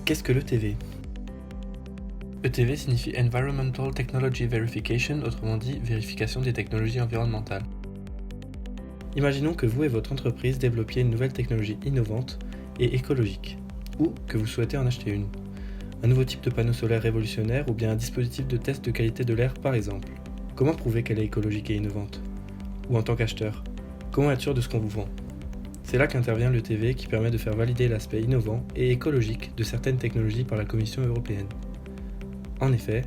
Qu'est-ce que l'ETV ? ETV signifie Environmental Technology Verification, autrement dit vérification des technologies environnementales. Imaginons que vous et votre entreprise développiez une nouvelle technologie innovante et écologique, ou que vous souhaitez en acheter une. Un nouveau type de panneau solaire révolutionnaire ou bien un dispositif de test de qualité de l'air par exemple. Comment prouver qu'elle est écologique et innovante ? Ou en tant qu'acheteur, comment être sûr de ce qu'on vous vend ? C'est là qu'intervient l'ETV qui permet de faire valider l'aspect innovant et écologique de certaines technologies par la Commission européenne. En effet,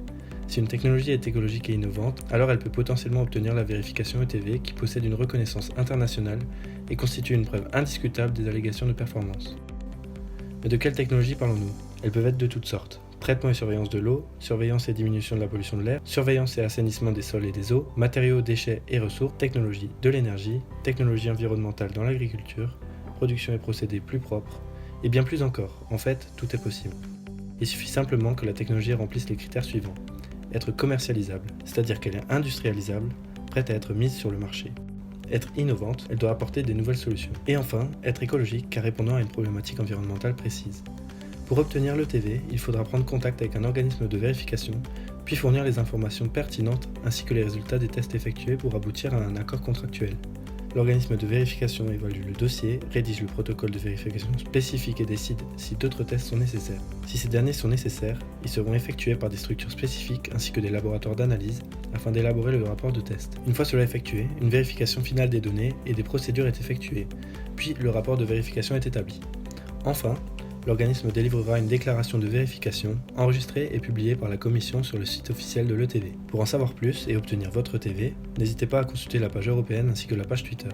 si une technologie est écologique et innovante, alors elle peut potentiellement obtenir la vérification ETV qui possède une reconnaissance internationale et constitue une preuve indiscutable des allégations de performance. Mais de quelles technologies parlons-nous ? Elles peuvent être de toutes sortes. Traitement et surveillance de l'eau, surveillance et diminution de la pollution de l'air, surveillance et assainissement des sols et des eaux, matériaux, déchets et ressources, technologie de l'énergie, technologie environnementale dans l'agriculture, production et procédés plus propres, et bien plus encore. En fait, tout est possible. Il suffit simplement que la technologie remplisse les critères suivants. Être commercialisable, c'est-à-dire qu'elle est industrialisable, prête à être mise sur le marché. Être innovante, elle doit apporter des nouvelles solutions. Et enfin, être écologique car répondant à une problématique environnementale précise. Pour obtenir l'ETV, il faudra prendre contact avec un organisme de vérification, puis fournir les informations pertinentes ainsi que les résultats des tests effectués pour aboutir à un accord contractuel. L'organisme de vérification évalue le dossier, rédige le protocole de vérification spécifique et décide si d'autres tests sont nécessaires. Si ces derniers sont nécessaires, ils seront effectués par des structures spécifiques ainsi que des laboratoires d'analyse afin d'élaborer le rapport de test. Une fois cela effectué, une vérification finale des données et des procédures est effectuée, puis le rapport de vérification est établi. Enfin, l'organisme délivrera une déclaration de vérification enregistrée et publiée par la Commission sur le site officiel de l'ETV. Pour en savoir plus et obtenir votre ETV, n'hésitez pas à consulter la page européenne ainsi que la page Twitter.